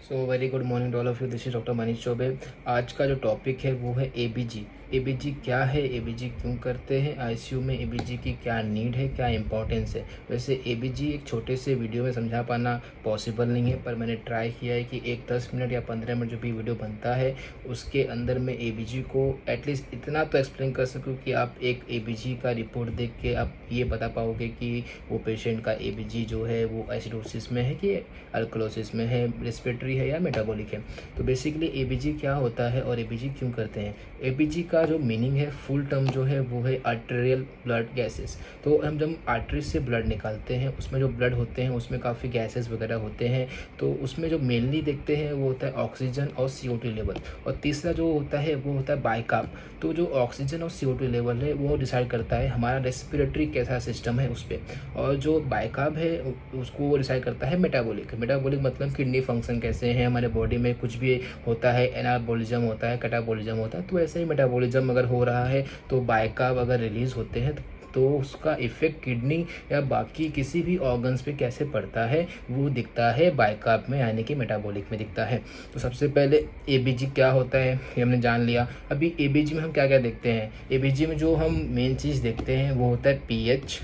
So very good morning to all of you. This is doctor Manish Chaube. आज का जो topic है वो है एबीजी। एबीजी क्या है, एबीजी क्यों करते हैं, आईसीयू में एबीजी की क्या नीड है, क्या इंपॉर्टेंस है। वैसे एबीजी एक छोटे से वीडियो में समझा पाना पॉसिबल नहीं है, पर मैंने ट्राई किया है कि एक 10 मिनट या 15 मिनट जो भी वीडियो बनता है उसके अंदर मैं एबीजी को एटलीस्ट इतना तो एक्सप्लेन कर सकूँ कि आप एक एबीजी का रिपोर्ट देख के आप ये बता पाओगे कि वो पेशेंट का एबीजी जो है वो एसिडोसिस में है कि अल्कलोसिस में है, रेस्पिरेटरी है या मेटाबॉलिक है। तो बेसिकली एबीजी क्या होता है और एबीजी क्यों करते हैं। एबीजी का जो मीनिंग है, फुल टर्म जो है वो है आर्टेरियल ब्लड गैसेस। तो हम जब आर्टरी से ब्लड निकालते हैं उसमें जो ब्लड होते हैं उसमें काफ़ी गैसेस वगैरह होते हैं। तो उसमें जो मेनली देखते हैं वो होता है ऑक्सीजन और CO2 लेवल, और तीसरा जो होता है वो होता है बाइकार्ब। तो जो ऑक्सीजन और CO2 लेवल है वो डिसाइड करता है हमारा रेस्पिरेटरी कैसा सिस्टम है उस पर, और जो बाइकार्ब है उसको डिसाइड करता है मेटाबॉलिक। मेटाबॉलिक मतलब किडनी फंक्शन कैसे हैं, हमारे बॉडी में कुछ भी होता है, एनाबॉलिज्म होता है, कैटाबॉलिज्म होता है, तो ऐसे ही मेटाबॉलिज्म अगर हो रहा है तो बाइकार्ब अगर रिलीज़ होते हैं तो उसका इफ़ेक्ट किडनी या बाकी किसी भी ऑर्गन्स पे कैसे पड़ता है वो दिखता है बाइकार्ब में, यानी कि मेटाबॉलिक में दिखता है। तो सबसे पहले एबीजी क्या होता है ये हमने जान लिया। अभी एबीजी में हम क्या क्या देखते हैं। एबीजी में जो हम मेन चीज़ देखते हैं वो होता है पीएच,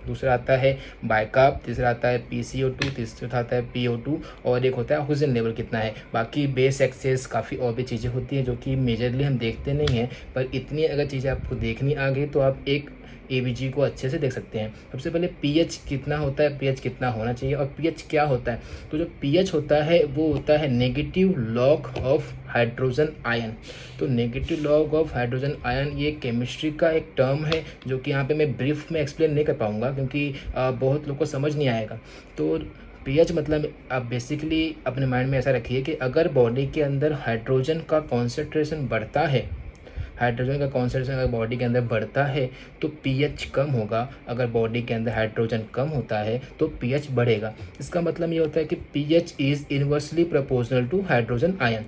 दूसरा आता है बाइकार्ब, तीसरा आता है PCO2, तीसरा आता है PO2, और एक होता है ऑक्सीजन लेवल कितना है। बाकी बेस एक्सेस काफ़ी और भी चीज़ें होती हैं जो कि मेजरली हम देखते नहीं हैं, पर इतनी अगर चीज़ें आपको देखनी आ गई तो आप एक एबीजी को अच्छे से देख सकते हैं। सबसे पहले पीएच कितना होता है, पीएच कितना होना चाहिए और पीएच क्या होता है। तो जो पीएच होता है वो होता है negative log of hydrogen ion. तो negative log of hydrogen ion ये केमिस्ट्री का एक टर्म है जो कि यहाँ पे मैं ब्रीफ में एक्सप्लेन नहीं कर पाऊँगा क्योंकि बहुत लोग को समझ नहीं आएगा। तो पीएच मतलब आप बेसिकली अपने माइंड में ऐसा रखिए कि अगर बॉडी के अंदर हाइड्रोजन का कॉन्सेंट्रेशन बढ़ता है, हाइड्रोजन का कॉन्सेंट्रेशन अगर बॉडी के अंदर बढ़ता है तो पीएच कम होगा। अगर बॉडी के अंदर हाइड्रोजन कम होता है तो पीएच बढ़ेगा। इसका मतलब ये होता है कि pH is inversely proportional to hydrogen ion.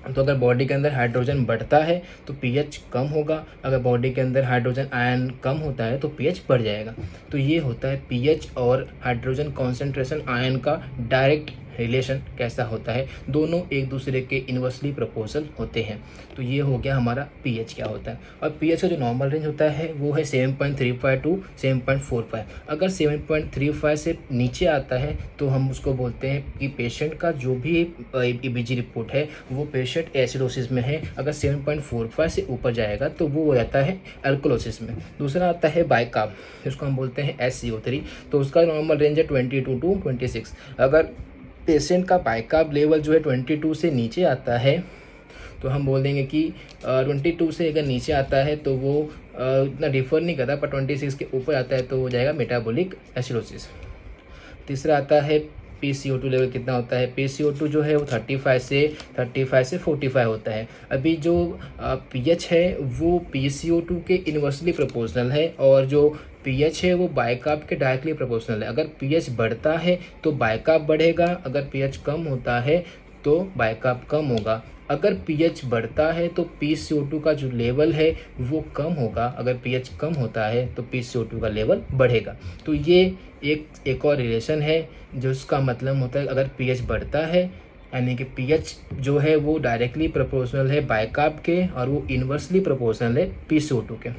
तो अगर बॉडी के अंदर हाइड्रोजन बढ़ता है तो पीएच कम होगा, अगर बॉडी के अंदर हाइड्रोजन आयन कम होता है तो पीएच बढ़ जाएगा। तो ये होता है पीएच और हाइड्रोजन कॉन्सेंट्रेशन आयन का डायरेक्ट रिलेशन कैसा होता है। दोनों एक दूसरे के इन्वर्सली प्रोपोर्शनल होते हैं। तो ये हो गया हमारा पीएच क्या होता है। और पीएच का जो नॉर्मल रेंज होता है वो है 7.35 टू 7.45। अगर 7.35 से नीचे आता है तो हम उसको बोलते हैं कि पेशेंट का जो भी ईबीजी रिपोर्ट है वो पेशेंट एसिडोसिस में है। अगर 7.45 से ऊपर जाएगा तो वो हो जाता है अल्कलोसिस में। दूसरा आता है बाइकार्ब, जिसको हम बोलते हैं SCO3। तो उसका नॉर्मल रेंज है 22 टू 26। अगर पेशेंट का बाइकार्ब लेवल जो है 22 से नीचे आता है तो हम बोल देंगे कि 22 से अगर नीचे आता है तो वो इतना डिफर नहीं करता, पर 26 के ऊपर आता है तो हो जाएगा मेटाबॉलिक एसिडोसिस। तीसरा आता है PCO2 लेवल कितना होता है। PCO2 जो है वो 35 से 45 होता है। अभी जो पीएच है वो PCO2 के इन्वर्सली प्रोपोर्शनल है, और जो पीएच है वो बाइकार्ब के डायरेक्टली प्रोपोर्शनल है। अगर पीएच बढ़ता है तो बाइकार्ब बढ़ेगा, अगर पीएच कम होता है तो बाइकार्ब कम होगा। अगर पीएच बढ़ता है तो PCO2 का जो लेवल है वो कम होगा, अगर पीएच कम होता है तो PCO2 का लेवल बढ़ेगा। तो ये एक और रिलेशन है जिसका मतलब होता है अगर पीएच बढ़ता है यानी कि पीएच जो है वो डायरेक्टली प्रोपोर्शनल है बाइकार्ब के और वो इन्वर्सली प्रोपोर्शनल है PCO2 के।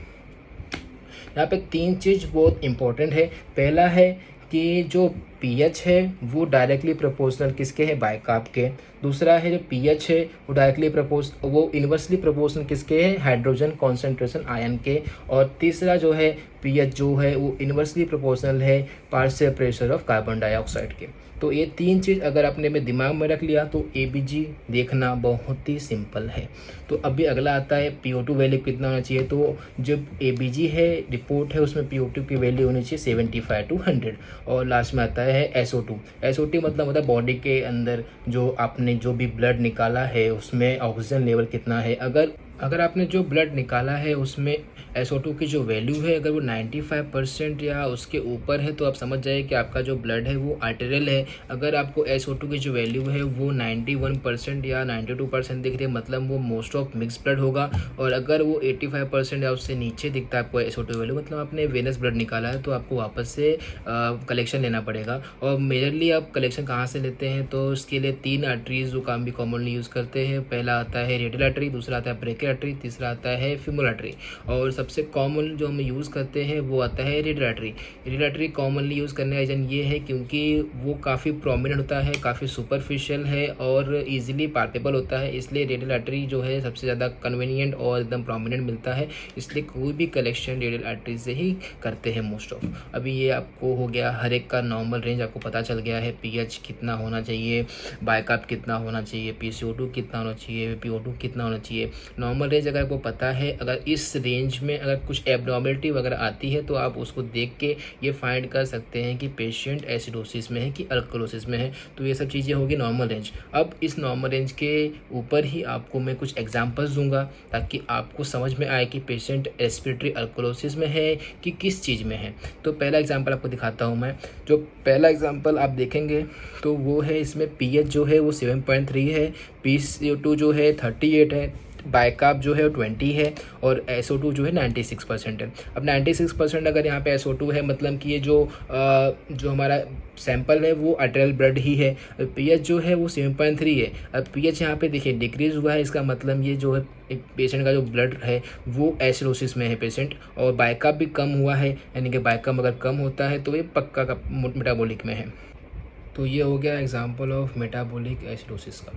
यहाँ पे तीन चीज़ बहुत इंपॉर्टेंट है। पहला है कि जो पीएच है वो डायरेक्टली प्रोपोर्शनल किसके है, बाइकार्ब के। दूसरा है जो पीएच है वो इन्वर्सली प्रोपोर्शनल किसके है, हाइड्रोजन कॉन्सेंट्रेशन आयन के। और तीसरा जो है पीएच जो है वो इन्वर्सली प्रोपोर्शनल है partial pressure of carbon dioxide के। तो ये तीन चीज़ अगर आपने में दिमाग में रख लिया तो एबीजी देखना बहुत ही सिंपल है। तो अभी अगला आता है PO2 वैल्यू कितना होना चाहिए। तो जब एबीजी है रिपोर्ट है उसमें PO2 की वैल्यू होनी चाहिए 75 टू 100। और लास्ट में आता है SO2 मतलब होता है बॉडी के अंदर जो आपने जो भी ब्लड निकाला है उसमें ऑक्सीजन लेवल कितना है। अगर अगर आपने जो ब्लड निकाला है उसमें SO2 की जो वैल्यू है अगर वो 95% या उसके ऊपर है तो आप समझ जाइए कि आपका जो ब्लड है वो आर्टेरियल है। अगर आपको SO2 की जो वैल्यू है वो 91% या 92% दिख रही है मतलब वो मोस्ट ऑफ मिक्स ब्लड होगा। और अगर वो 85% या उससे नीचे दिखता है आपको SO2 वैल्यू मतलब आपने वेनस ब्लड निकाला है तो आपको वापस से कलेक्शन लेना पड़ेगा। और मेजरली आप कलेक्शन कहाँ से लेते हैं तो उसके लिए 3 आर्टरीज जो काम भी कॉमनली यूज़ करते हैं। पहला आता है रेडियल आर्टरी, दूसरा आता है ब्रेकियल आर्टरी, तीसरा आता है फीमोरल आर्टरी। और सबसे कॉमन जो हम यूज़ करते हैं वो आता है radial artery. Radial artery commonly use करने का रीज़न ये है क्योंकि वो काफ़ी प्रोमिनेंट होता है, काफ़ी सुपरफिशियल है और ईजिली पार्टेबल होता है, इसलिए रेडियल आर्टरी जो है सबसे ज़्यादा कन्वीनियंट और एकदम प्रोमिनेंट मिलता है। इसलिए कोई भी कलेक्शन रेडियल आर्टरी से ही करते हैं मोस्ट ऑफ। अभी ये आपको हो गया हर एक का नॉर्मल रेंज आपको पता चल गया है। पीएच कितना होना चाहिए, बाइकार्ब कितना होना चाहिए, PCO2 कितना होना चाहिए, PO2 कितना होना चाहिए। नॉर्मल रेंज अगर आपको पता है, अगर इस रेंज में अगर कुछ एब्नॉर्मलिटी वगैरह आती है तो आप उसको देख के ये फाइंड कर सकते हैं कि पेशेंट एसिडोसिस में है कि अल्कलोसिस में है। तो ये सब चीज़ें होगी नॉर्मल रेंज। अब इस नॉर्मल रेंज के ऊपर ही आपको मैं कुछ एग्जांपल्स दूंगा ताकि आपको समझ में आए कि पेशेंट रेस्पिरेटरी अल्कलोसिस में है कि किस चीज़ में है। तो पहला एग्जांपल आपको दिखाता हूँ मैं। जो पहला एग्जांपल आप देखेंगे तो वो है इसमें पीएच जो है वो 7.3 है, PCO2 जो है 38 है, बाइकार्ब जो है वो 20 है और SO2 जो है 96% है। अब 96% अगर यहाँ पे SO2 है मतलब कि ये जो हमारा सैंपल है वो आर्टेरियल ब्लड ही है। पीएच जो है वो 7.3 है। अब पीएच यहाँ पे देखिए डिक्रीज हुआ है, इसका मतलब ये जो है पेशेंट का जो ब्लड है वो एसिडोसिस में है पेशेंट। और बाइकार्ब भी कम हुआ है, यानी कि बाइकार्ब अगर कम होता है तो ये पक्का का मेटाबॉलिक में है। तो ये हो गया एग्जांपल ऑफ मेटाबॉलिक एसिडोसिस का।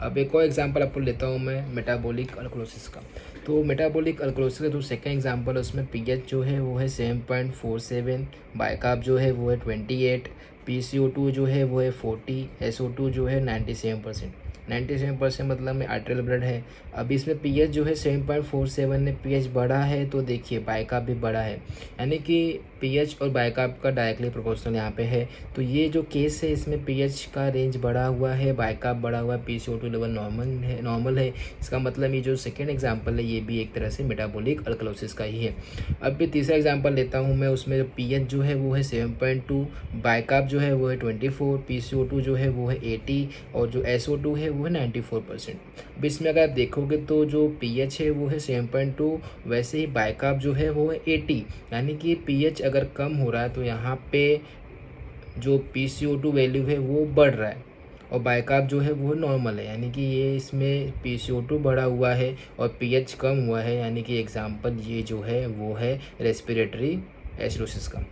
अब एक और एग्जांपल आपको लेता हूँ मैं मेटाबॉलिक अल्कलोसिस का। तो मेटाबॉलिक अल्कलोसिस का जो सेकंड एग्जांपल है उसमें पीएच जो है वो है 7.47, बाइकार्ब जो है वो है 28, PCO2 जो है वो है 40, SO2 जो है 97%। 97% मतलब में आर्टेरियल ब्लड है। अब इसमें पीएच जो है 7.47 में पीएच बढ़ा है तो देखिए बाइकार्ब भी बढ़ा है, यानी कि पीएच और बाइकार्ब का डायरेक्टली प्रोपोर्शनल यहाँ पे है। तो ये जो केस है इसमें पीएच का रेंज बढ़ा हुआ है, बाइकार्ब बढ़ा हुआ है, PCO2 लेवल नॉर्मल है। इसका मतलब ये जो सेकेंड एग्जाम्पल है ये भी एक तरह से मेटाबॉलिक अल्कलोसिस का ही है। अब भी तीसरा एग्जाम्पल लेता हूँ मैं, उसमें जो पीएच जो है वो है 7.2, बाइकार्ब जो है वो है 24, PCO2 जो है वो है 80 और जो SO2 है वो है 94%। अब इसमें अगर आप देखोगे तो जो पीएच है वो है 7.2, वैसे ही बाइकार्ब जो है वो है 80, यानी कि पीएच अगर कम हो रहा है तो यहाँ पे जो PCO2 वैल्यू है वो बढ़ रहा है और बाइकार्ब जो है वो नॉर्मल है, यानी कि ये इसमें PCO2 बढ़ा हुआ है और पीएच कम हुआ है, यानी कि एग्जाम्पल ये जो है वो है रेस्पिरेटरी एसिडोसिस का।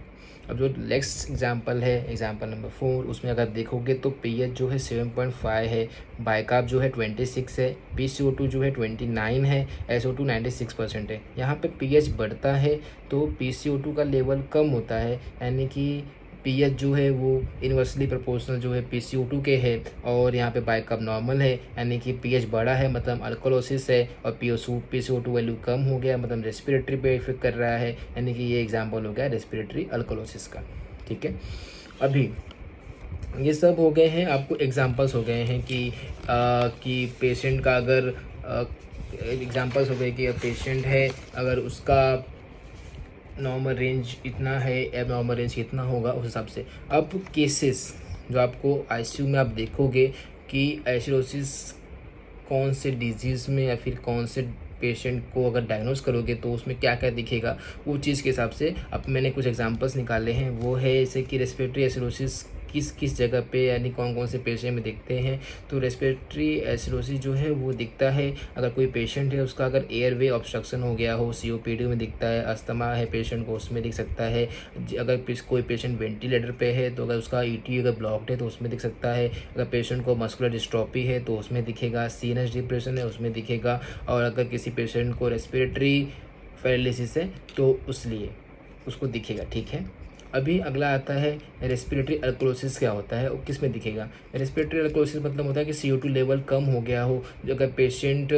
अब जो नेक्स्ट एग्जांपल है एग्जांपल नंबर 4, उसमें अगर देखोगे तो पीएच जो है 7.5 है, बाइकार्ब जो है 26 है, PCO2 जो है 29 है, SO2 96% है। यहाँ पे पीएच बढ़ता है तो PCO2 का लेवल कम होता है, यानी कि पीएच जो है वो इन्वर्सली प्रोपोर्शनल जो है PCO2 के है और यहाँ पे बाइकार्ब नॉर्मल है, यानी कि पीएच बड़ा है मतलब अल्कोलोसिस है और PCO2 वैल्यू कम हो गया मतलब रेस्पिरेटरी पे इफेक्ट कर रहा है, यानी कि ये एग्जांपल हो गया रेस्पिरेटरी अल्कोलोसिस का। ठीक है, अभी ये सब हो गए हैं, आपको एग्जांपल्स हो गए हैं कि पेशेंट का अगर एग्जांपल्स हो गए कि पेशेंट है अगर उसका नॉर्मल रेंज इतना है, एबनॉर्मल रेंज कितना होगा उस हिसाब से। अब केसेस जो आपको आईसीयू में आप देखोगे कि एसिडोसिस कौन से डिजीज़ में या फिर कौन से पेशेंट को अगर डायग्नोस करोगे तो उसमें क्या क्या दिखेगा वो चीज़ के हिसाब से अब मैंने कुछ एग्जांपल्स निकाले हैं। वो है जैसे कि रेस्पिरेटरी एसिडोसिस किस किस जगह पे यानी कौन कौन से पेशेंट में दिखते हैं। तो रेस्पिरेटरी एसिडोसिस जो है वो दिखता है अगर कोई पेशेंट है उसका अगर एयरवे ऑब्स्ट्रक्शन हो गया हो, COPD में दिखता है, अस्थमा है पेशेंट को उसमें दिख सकता है। अगर कोई पेशेंट वेंटिलेटर पे है तो अगर उसका ET अगर ब्लॉक्ड है तो उसमें दिख सकता है। अगर पेशेंट को मस्कुलर डिस्ट्रॉफी है तो उसमें दिखेगा, सीएनएस डिप्रेशन है उसमें दिखेगा, और अगर किसी पेशेंट को रेस्पिरेटरी पैरालिसिस है तो उसलिए उसको दिखेगा। ठीक है, अभी अगला आता है रेस्पिरेटरी अल्कोलोसिस। क्या होता है वो किस में दिखेगा? रेस्पिरेटरी अल्कोलोसिस मतलब होता है कि CO2 लेवल कम हो गया हो। अगर पेशेंट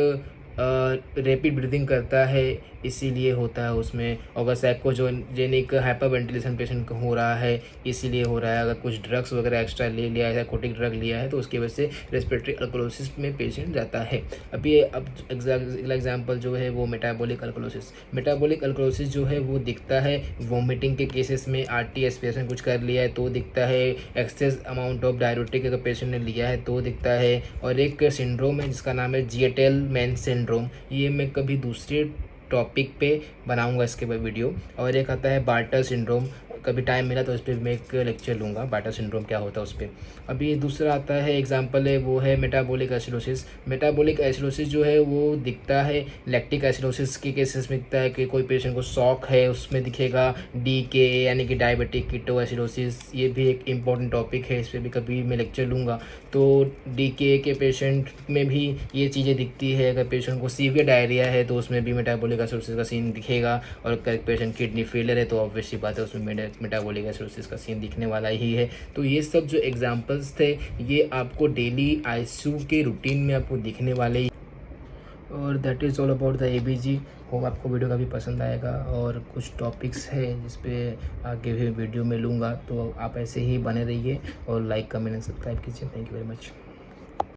रैपिड ब्रीदिंग करता है, इसीलिए होता है उसमें। अगर सैकोजेनिक हाइपरवेंटिलेशन पेशेंट को हो रहा है, इसीलिए हो रहा है। अगर कुछ ड्रग्स वगैरह एक्स्ट्रा ले लिया है, साइकोटिक ड्रग लिया है, तो उसकी वजह से रेस्पिरेटरी अल्कोलोसिस में पेशेंट जाता है। अभी अब एग्जाम्पल जो है वो मेटाबॉलिक अल्कोलोसिस। मेटाबॉलिक अल्कोलोसिस जो है वो दिखता है वॉमिटिंग के केसेस में, आरटीएस पेशेंट कुछ कर लिया है तो दिखता है, एक्सेस अमाउंट ऑफ डायरेटिक अगर पेशेंट ने लिया है तो दिखता है। और एक सिंड्रोम है जिसका नाम है जिएटेल-मैन सिंड्रोम, ये मैं कभी दूसरे टॉपिक पे बनाऊंगा इसके बाद वीडियो। और एक आता है बार्टर सिंड्रोम, कभी टाइम मिला तो इस पर मैं एक लेक्चर लूँगा, बार्टर सिंड्रोम क्या होता है उस पर। अभी दूसरा आता है एग्जांपल है वो है मेटाबॉलिक एसिडोसिस। मेटाबॉलिक एसिडोसिस जो है वो दिखता है लैक्टिक एसिडोसिस के केसेस में दिखता है कि कोई पेशेंट को शॉक है उसमें दिखेगा। DKA यानी कि डायबिटिक कीटो एसिडोसिस, ये भी एक इम्पॉर्टेंट टॉपिक है, इस पर भी कभी मैं लेक्चर लूँगा। तो DKA के पेशेंट में भी ये चीज़ें दिखती है। अगर पेशेंट को सीवियर डायरिया है तो उसमें भी मेटाबॉलिक एसिडोसिस का सीन दिखेगा। और अगर पेशेंट किडनी फेलियर है तो ऑब्वियसली बात है उसमें मेटाबॉलिक एसिडोसिस का सीन दिखने वाला ही है। तो ये सब जो एग्जांपल्स थे ये आपको डेली आईसीयू के रूटीन में आपको दिखने वाले ही। और that is all about the ABG। Hope आपको वीडियो काफ़ी पसंद आएगा। और कुछ टॉपिक्स है जिस पे आगे भी वीडियो में लूँगा, तो आप ऐसे ही बने रहिए और लाइक कमेंट एंड सब्सक्राइब कीजिए। Thank you very much.